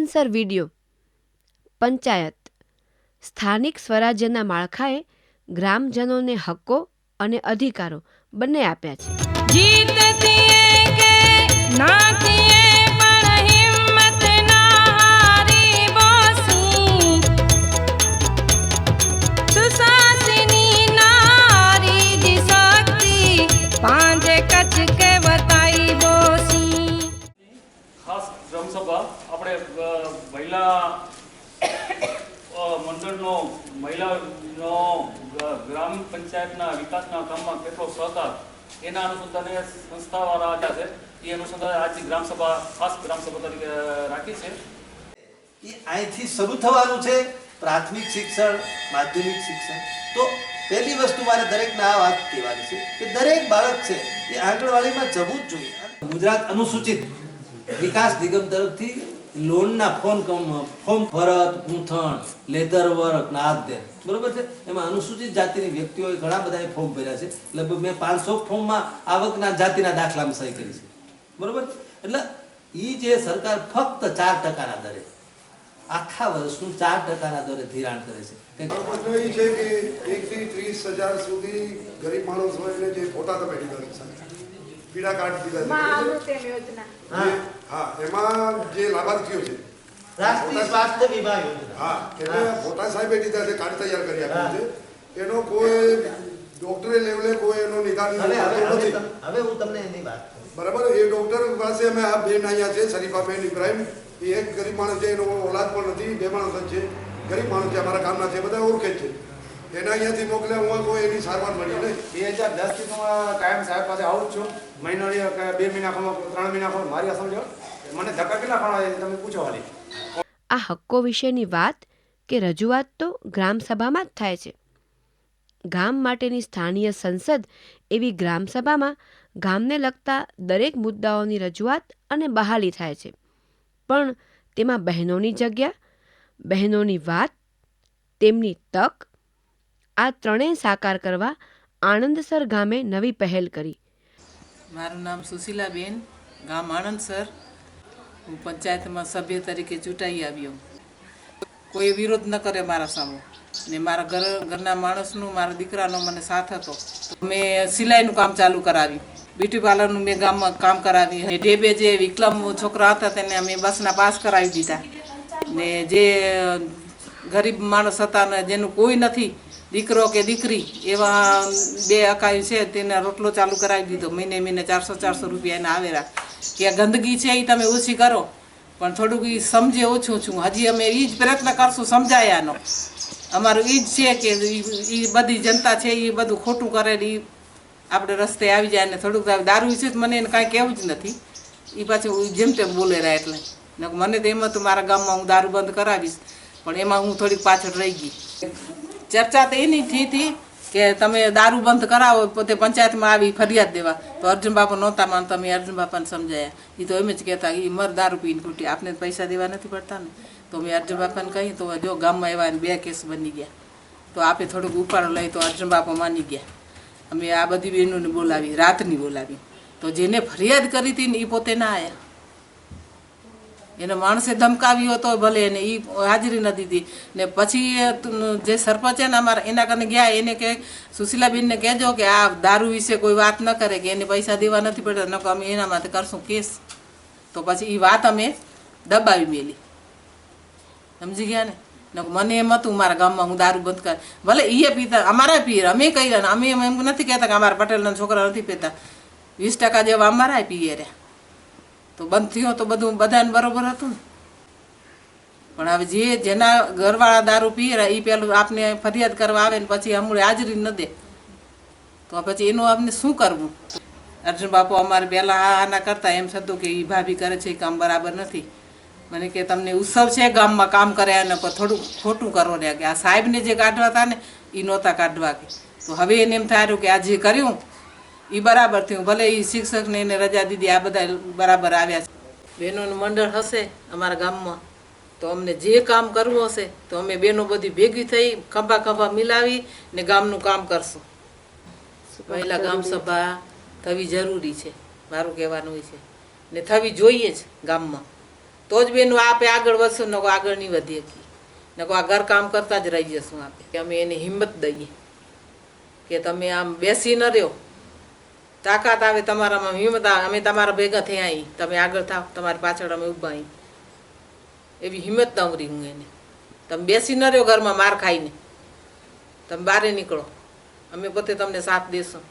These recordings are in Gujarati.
આનંદસર વિડિયો પંચાયત સ્થાનિક સ્વરાજ્યના માળખાએ ગ્રામજનોને હક્કો અને અધિકારો બંને આપ્યા છે. ખાસ ગ્રામસભા આપણે મહિલા મંડળનો મહિલાનો ગ્રામ પંચાયતના વિકાસના કામમાં કેટલો સહકાર એના અનુસંધાને સંસ્થાવાળા આવ્યા છે. એ અનુસંધાને આજની ગ્રામસભા ખાસ ગ્રામસભા તરીકે રાખી છે. એ અહીંથી શરૂ થવાનું છે પ્રાથમિક શિક્ષણ, માધ્યમિક શિક્ષણ. તો પહેલી વસ્તુ મારે દરેકને આ વાત કહેવાની છે કે દરેક બાળક છે એ આંગણવાડીમાં જવું જ જોઈએ. ગુજરાત અનુસૂચિત વિકાસ નિગમ તરફથી લોનના ફોર્મ ભરત, ગૂંથણ, લેધર વર્ક, નાદે બરોબર છે. એમાં અનુસૂચિત જાતિની વ્યક્તિઓએ ઘણા બધા ફોર્મ ભર્યા છે. લગભગ મેં 500 ફોર્મમાં આવકના જાતિના દાખલામાં સહી કરી છે. બરોબર. એટલે એ જે સરકાર ફક્ત 4%ના દરે આખા વર્ષનું 4%ના દરે ધિરાણ કરે છે. એ છે કે 1 થી 30,000 સુધી ગરીબ માણસ હોય ને જે ફોટા તમે દીધા પીડા કાર્ડ દીધા હા એમાં જે લાભાર્થીઓ છે રાષ્ટ્રીય સ્વાસ્થ્ય વિભાગ હા એટલે ફોટા સાહેબે દીધા છે, કાર્ડ તૈયાર કરી આપ્યું છે. એનો કોઈ ડોક્ટરે લેવલે કોઈ એનો નિદાન નથી. હવે હું તમને એની વાત બરાબર. એ ડોક્ટર પાસે અમે આ બેન અહીંયા છે, શરીફાબેન ઇબ્રાહિમ. એ એક ગરીબ માણસ છે, એનો ઓલાદ પણ નથી, 2 માણસ જ છે, ગરીબ માણસ છે, અમારા ગામના છે, બધા ઓળખે છે. એના અહીંયાથી મોકલ્યા હું કોઈ એની સારવાર મળી નહીં. 2010 થી હું કાયમ સાહેબ પાસે આવું જ છું. મહિનો 2 મહિના ખમો 3 મહિના ખમો મારી સમજો મને ધક્કા કેટલા ખાવા તમે પૂછો હાલી. આ હક્કો વિશેની વાત કે રજૂઆત તો ગ્રામસભામાં જ થાય છે. ગામ માટેની સ્થાનીય સંસદ એવી ગ્રામસભામાં ગામને લગતા દરેક મુદ્દાઓની રજૂઆત અને બહાલી થાય છે. પણ તેમાં બહેનોની જગ્યા, બહેનોની વાત, તેમની તક આ ત્રણેય સાકાર કરવા આનંદસર ગામે નવી પહેલ કરી. મારું નામ સુશીલાબેન, ગામ આનંદસર. હું પંચાયતમાં સભ્ય તરીકે ચૂંટાઈ આવ્યો. કોઈ વિરોધ ન કરે મારા સામે ને મારા ઘરના માણસનું, મારા દીકરાનો મને સાથ હતો. મેં સિલાઈનું કામ ચાલુ કરાવ્યું, બ્યુટી પાર્લરનું મેં ગામમાં કામ કરાવી. ડેબે જે વિકલામ છોકરા હતા તેને અમે બસના પાસ કરાવી દીધા. ને જે ગરીબ માણસ હતા ને જેનું કોઈ નથી, દીકરો કે દીકરી, એવા 2 અકાઈ છે, તેને રોટલો ચાલુ કરાવી દીધો. મહિને 400 રૂપિયા એના આવેલા. કે આ ગંદકી છે એ તમે ઓછી કરો, પણ થોડુંક એ સમજે ઓછું છું. હજી અમે એ જ પ્રયત્ન કરશું સમજાયાનો. અમારું એ જ છે કે એ બધી જનતા છે એ બધું ખોટું કરે એ આપણે રસ્તે આવી જાય. ને થોડુંક દારૂ વિશે મને એને કાંઈ કહેવું જ નથી. એ પાછું જેમ તેમ બોલે રહ્યા. એટલે મને તો એમ હતું મારા ગામમાં હું દારૂ બંધ કરાવીશ, પણ એમાં હું થોડીક પાછળ રહી ગઈ. ચર્ચા તો એની હતી કે તમે દારૂ બંધ કરાવો, પોતે પંચાયતમાં આવી ફરિયાદ દેવા. તો અર્જુન બાપા નહોતા માનતા. મેં અર્જુન બાપાને સમજાયા. એ તો એમ જ કહેતા એ મર દારૂ પીને ખૂટી, આપને પૈસા દેવા નથી પડતા ને. તો મેં અર્જુન બાપાને કહી તો જો ગામમાં એવા 2 કેસ બની ગયા. તો આપે થોડુંક ઉપાડો લઈ તો અર્જુન બાપા માની ગયા. અમે આ બધી બહેનોને બોલાવી, રાતની બોલાવી. તો જેને ફરિયાદ કરી હતી ને એ પોતે ના આવ્યા. એને માણસે ધમકાવ્યો હતો ભલે, એને એ હાજરી નથી દીધી. ને પછી જે સરપંચ છે ને અમારા એના કને ગયા, એને કે સુશીલાબેનને કહેજો કે આ દારૂ વિશે કોઈ વાત ન કરે, કે એને પૈસા દેવા નથી પડતા, ન અમે એના માટે કરશું કેસ. તો પછી એ વાત અમે દબાવી મેલી. સમજી ગયા ને. મને એમ હતું મારા ગામમાં હું દારૂ બંધ કર, ભલે એ પીતા, અમારા પીએ, અમે કહી અમે એમ નથી કહેતા કે અમારા પટેલના છોકરા નથી પીતા. 20% જેવા અમારા પીએ રહ્યા. તો બંધ થયો તો બધું બધાને બરોબર હતું ને. પણ હવે જેના ઘરવાળા દારૂ પીએ એ પેલું આપને ફરિયાદ કરવા આવે ને પછી અમૂળે હાજરી ન દે, તો પછી એનું આપણે શું કરવું? અર્જુન બાપુ અમારે પહેલાં આના કરતા એમ થતું કે એ ભાભી કરે છે એ કામ બરાબર નથી. મને કે તમને ઉત્સવ છે ગામમાં કામ કર્યા ને થોડું ખોટું કરો રહ્યા. કે આ સાહેબને જે કાઢવા હતા ને એ નહોતા કાઢવા. કે તો હવે એને એમ થાય કે આ જે કર્યું એ બરાબર થયું. ભલે એ શિક્ષકને એને રજા દીધી, આ બધા બરાબર આવ્યા છે. બહેનોનું મંડળ હશે અમારા ગામમાં તો અમને જે કામ કરવું હશે તો અમે બહેનો બધી ભેગી થઈ ખભા મિલાવી ને ગામનું કામ કરશું. મહિલા ગામ સભા થવી જરૂરી છે મારું કહેવાનું છે, ને થવી જોઈએ જ ગામમાં. તો જ બેનું આપે આગળ વધશું, નકો આગળ નહીં વધીએ, નકો આ ઘર કામ કરતા જ રહી જશું. આપે અમે એને હિંમત દઈએ કે તમે આમ બેસી ન રહ્યો, તાકાત આવે તમારામાં, હિંમત આવે, અમે તમારા ભેગા થયા અહીં, તમે આગળ થાવ, તમારી પાછળ અમે ઊભા અહીં, એવી હિંમત દઉં હું એને. તમે બેસી ન રહ્યો ઘરમાં માર ખાઈને, તમે બહાર નીકળો, અમે પોતે તમને સાથ દેશું.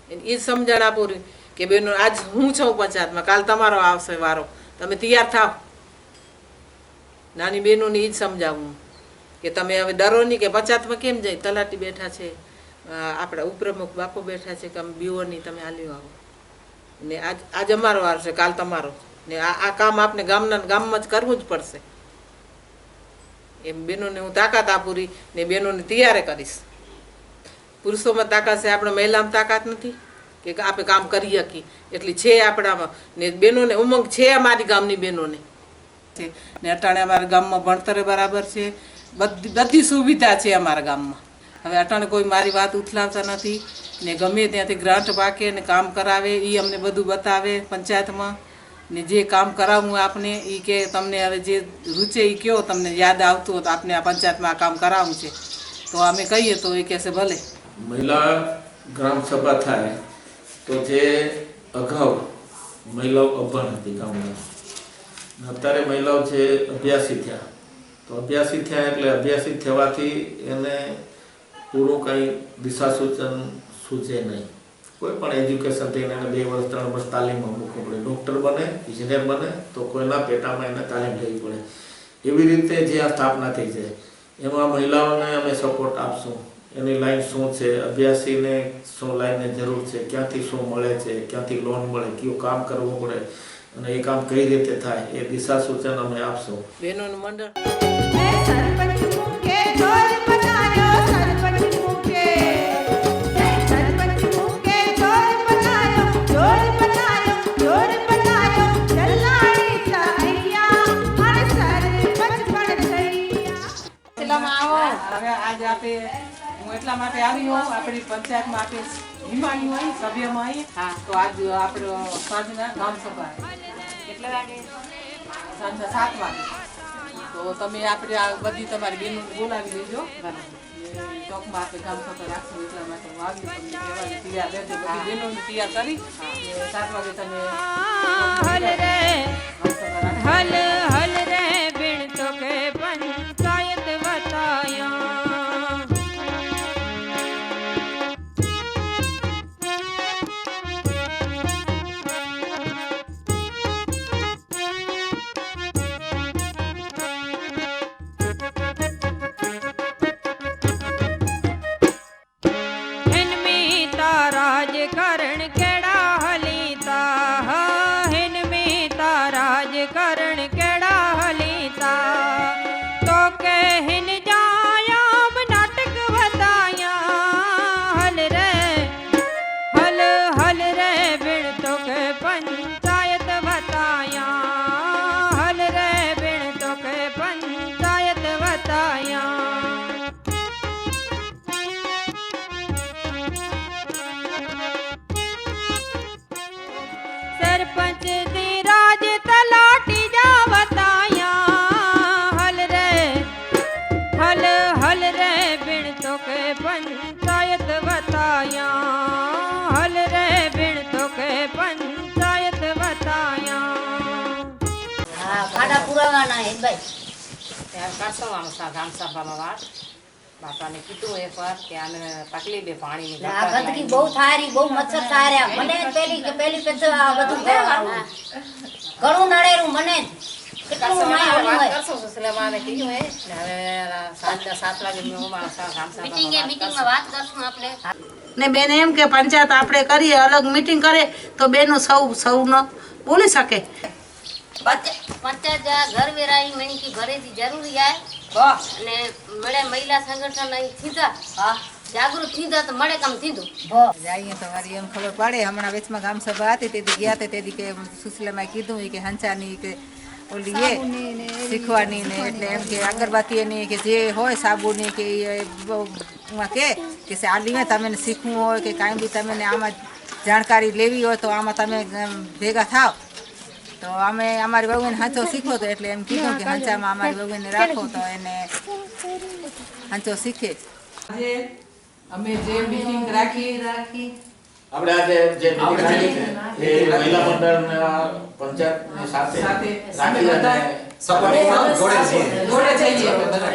એ જ સમજણ આપું રહ્યું કે બેનો આજ હું છું પંચાયતમાં, કાલ તમારો આવશે વારો, તમે તૈયાર થાવ. નાની બહેનોને એ જ સમજાવું કે તમે હવે ડરો નહીં, કે પંચાયતમાં કેમ જાય, તલાટી બેઠા છે, આપણા ઉપપ્રમુખ બાપુ બેઠા છે, કે અમે બીઓ નહીં, તમે હાલ્યો આવો ને આજ અમારો વાર છે, કાલ તમારો, ને આ કામ આપણે ગામમાં જ કરવું જ પડશે. એમ બહેનોને હું તાકાત આપું રહી ને બહેનોને તૈયાર કરીશ. પુરુષોમાં તાકાત છે, આપણે મહિલામાં તાકાત નથી કે આપણે કામ કરી શકીએ, એટલી છે આપણામાં. ને બહેનોને ઉમંગ છે અમારી ગામની બહેનોને છે. ને અટાણે અમારા ગામમાં ભણતરે બરાબર છે, બધી સુવિધા છે અમારા ગામમાં. હવે અટાણે કોઈ મારી વાત ઉથલાવતા નથી ને ગમે ત્યાંથી ગ્રાન્ટ પાકે ને કામ કરાવે, એ અમને બધું બતાવે પંચાયતમાં. ને જે કામ કરાવવું આપણે એ કે તમને હવે જે રૂચે એ કયો, તમને યાદ આવતું હોય તો આપણે આ પંચાયતમાં આ કામ કરાવવું છે, તો અમે કહીએ તો એ કહેશે ભલે. મહિલા ગ્રામ સભા થાય તો જે અગાઉ મહિલાઓ અભણ હતી ગામમાં, અત્યારે મહિલાઓ જે અભ્યાસી થયા, તો અભ્યાસી થયા એટલે અભ્યાસી થવાથી એને પૂરું કંઈ દિશા સૂચન સૂચે નહીં. કોઈ પણ એજ્યુકેશન થઈને એને 2 વર્ષ 3 વર્ષ તાલીમમાં મૂકવું પડે. ડૉક્ટર બને, ઇજનેર બને તો કોઈના પેટામાં એને તાલીમ લેવી પડે. એવી રીતે જે આ સ્થાપના થઈ છે એમાં મહિલાઓને અમે સપોર્ટ આપશું. એની લાઈન શું છે, અભ્યાસીને શું લાઈનની જરૂર છે, ક્યાંથી શું મળે છે, ક્યાંથી લોન મળે, કયું કામ કરવું પડે અને એ કામ કઈ રીતે થાય એ દિશા સૂચન અમે આપશું. બહેનોનું મંડળ હવે આજ આપે હું એટલા માટે આવી હોઉં, આપણી પંચાયતમાં આપે હિમાણી હોય સભ્યમાં અહીં, તો આજ આપણો સાંજના ગામ સભા કેટલા વાગે, સાંજના 7 વાગે. તો તમે આપણે આ બધી તમારી બહેનો બોલાવી લેજો, ચોકમાં આપણે ગામ સભા રાખશું. એટલા માટે હું આવી તમને કહેવાની તૈયાર રહેજો, બધી બહેનોને તૈયાર કરી 7 વાગે તમે હલ હલ રે બિન તો કે પંચાયત બતાયા. રાજકારણ કેડા હલીતા, હિનમી તા રાજકારણ કેડા હલીતા, તો કે હિન જાયામ નાટક બતાયા. હલ રે બિન તો કે પંચાયત બતાયા. હલ રે બિન તો કે પંચાયત બતાયા. સરપંચ દી રાજ તલાટી જા બતાયા. હલ રે બિન તો કે પંચાયત બતાયા. હલ રે બિન તો કે પંચાયત બતાયા. ખાડા પુરાવાના હે ભાઈ. ત્યાં કરસવાનો ગામ સભામાં વાત બાપાને કીધું એકવાર કે આને તકલીફ પાણીની આ ગંદકી બહુ થારી, બહુ મચ્છર થાર્યા. મને પેલી પેલી આ બધું કરવાનું ઘણું નડેરું મને કેટલું માય ઓલું હોય. કરશું સુશીલામાને કીધું હે ને હવે સાંજના 7 વાગે હું મારા ગામ મીટિંગમાં વાત કરશું આપણે. ને બેન એમ કે પંચાયત આપણે કરીએ, અલગ મીટિંગ કરે તો બેનો સૌનો બોલી શકે. પંચાયત ઘર વેરાઈ મહેનકી ભરેથી જરૂરી આય અને મળે મહિલા સંગઠન અહીં થીધા. જાગૃત થીધા તો મળે કામ થીધું જઈએ તો મારી એમ ખબર પડે. હમણાં વેચમાં ગામ સભા હતી તેથી ગયા હતા, તેથી કે સુશીલામાં કીધું કે હંચાની કે ઓલી એ શીખવાની ને એટલે એમ કે અગરબત્તી એની કે જે હોય સાબુની કે કે આ લીમે તમે શીખવું હોય કે કાંઈ બી તમે આમાં જાણકારી લેવી હોય તો આમાં તમે ભેગા થાવ તો અમે અમારી વહુને હાંચો શીખો તો એટલે એમ કીધું કે હાંચામાં અમારી વહુને રાખો તો એને હાંચો શીખે. આજે અમે જે મીટિંગ રાખી આપણે આજે જે મીટિંગ રાખી છે એ મહિલા મંડળના પંચાયતની સાથે રાખી અને જોડે જઈએ અમે બધા.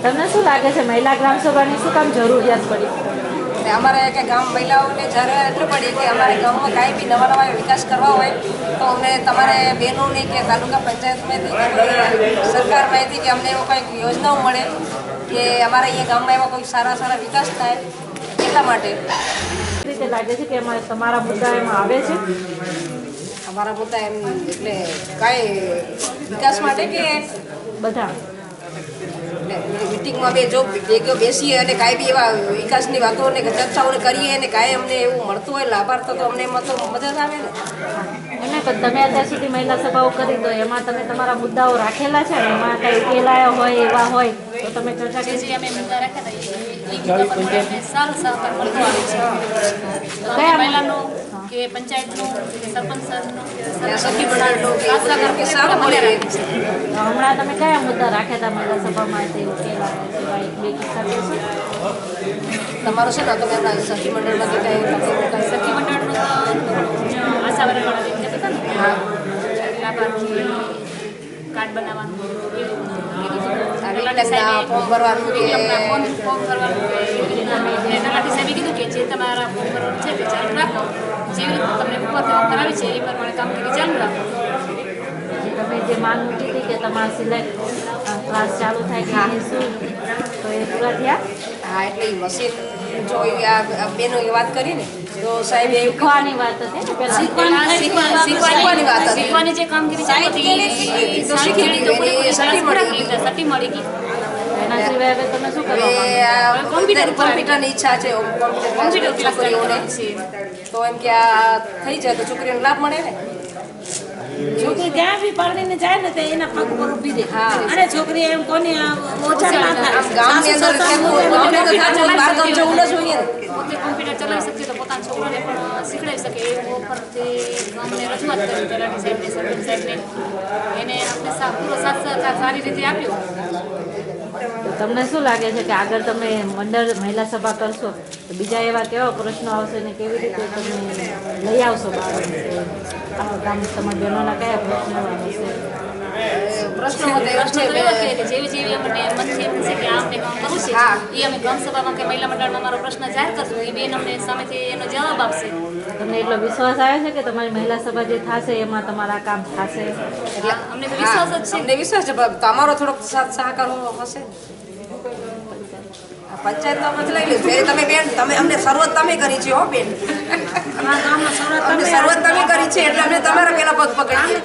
તમને શું લાગે છે મહિલા ગ્રામ સભાની શું કામ જરૂરિયાત પડી? અમારે કે ગામ મહિલાઓને જ્યારે એટલું પડી કે અમારે ગામમાં કાંઈ બી નવા નવા વિકાસ કરવા હોય તો અમને તમારે બહેનોને કે તાલુકા પંચાયતમાંથી કે સરકારમાંથી કે અમને એવો કંઈક યોજનાઓ મળે કે અમારા અહીંયા ગામમાં એવા કોઈ સારા સારા વિકાસ થાય એટલા માટે. રીતે લાગે છે કે એમાં તમારા મુદ્દા એમાં આવે છે? અમારા મુદ્દા એમ એટલે કાંઈ વિકાસ માટે કે બધા મીટિંગમાં જો ભેગો બેસીએ અને કાંઈ બી એવા વિકાસની વાતો અને ચર્ચાઓને કરીએ અને કાંઈ અમને એવું મળતું હોય લાભાર્થ તો અમને એમાં તો મદદ આવે ને. એમને તમે અત્યાર સુધી મહિલા સભાઓ કરી તો એમાં તમે તમારા મુદ્દાઓ રાખેલા છે ને એમાં કઈ ઉકેલાયા હોય એવા હોય તો તમે ચર્ચા કરી? જે અમે મુદ્દા રાખ્યા હતા એ સારો સહકાર મળતો આવે છે. કયા મહિલાનું કે પંચાયતનું કે સરપંચ સરનું સખી મંડળનું કે સારું મળે રહે છે. હમણાં તમે કયા મુદ્દા રાખ્યા હતા મહિલા સભામાં તે ઉકેલાયા એવા એક બે કિસ્સા કહેશો? તમારું છે ને તમે આપણા સખી મંડળમાંથી કાંઈ સખી મંડળનું આશા વર્કર કહેતા હતા ને લાભાર્થી કાર્ડ બનાવવાનું ફોર્મ ભરવાનું ફોર્મ ભરવાનું તલાટી સાહેબે કીધું કે જે તમારા ફોર્મ ભરવાનું છે તે ચાલુ રાખો, જેવી રીતે તમને ઉપરથી ઓફર આવી છે એ પ્રમાણે કામગીરી ચાલુ રાખો. તમે જે માંગ મૂકી હતી કે તમારા સિલેક્ટ ક્લાસ ચાલુ થાય કે એ શું તો એ પૂરા થયા? હા એટલે મશીન જો આ બેનો એ વાત કરી ને તો સાહેબ એ શીખવાની વાત હતી ને પહેલા શીખવાની વાત હતી. શીખવાની જે કામગીરી ચાલુ હતી તો શીખી લીધું એને સર્ટી મળી સર્ટી મળી ગઈ. એના સિવાય હવે તમે શું કરવા માંગો? કોમ્પ્યુટરની ઈચ્છા છે કોમ્પ્યુટર છોકરીઓને તો એમ કે આ થઈ જાય તો છોકરીઓને લાભ મળે ને. છોકરી ત્યાં બી પરણીને જાય ને તો એના પગ પર ઊભી રહે અને છોકરી એમ કોને ઓછા ના થાય. ગામની અંદર બહાર ગામ જવું ન જોઈએ ને. પોતે કોમ્પ્યુટર ચલાવી શકશે તો પોતાના છોકરાને પણ શીખડાવી શકે એ ઉપરથી ગામને રજૂઆત કરી તલાટી સાહેબને સરપંચ સાહેબને એને આપણે પૂરો સાથ સહકાર સારી રીતે આપ્યો. તમને શું લાગે છે કે આગળ તમે મંડળ મહિલા સભા કરશો તો બીજા એવા કેવા પ્રશ્નો આવશે ને કેવી રીતે તમે લઈ આવશો બાળકોને? ગામ તમારા બહેનોના કયા પ્રશ્નો આવશે? પ્રશ્નો જેવી જેવી અમને મનથી એમ છે કે આ અમને કામ કરવું છે એ અમે ગ્રામ સભામાં કે મહિલા મંડળમાં અમારો પ્રશ્ન જાહેર કરશું એ બેન અમને સામેથી એનો જવાબ આપશે. તમને એટલો વિશ્વાસ આવે છે કે તમારી મહિલા સભા જે થશે એમાં તમારા કામ થશે? એટલે અમને તો વિશ્વાસ જ છે. અમને વિશ્વાસ છે તમારો થોડોક સાથ સહકાર હશે. પંચાયતમાં પછી લઈ લીધું તમે બેન તમે અમને શરૂઆત તમે કરી છે હો બેન. શરૂઆત તમે કરી છે એટલે અમે તમારા પેલા પગ પકડી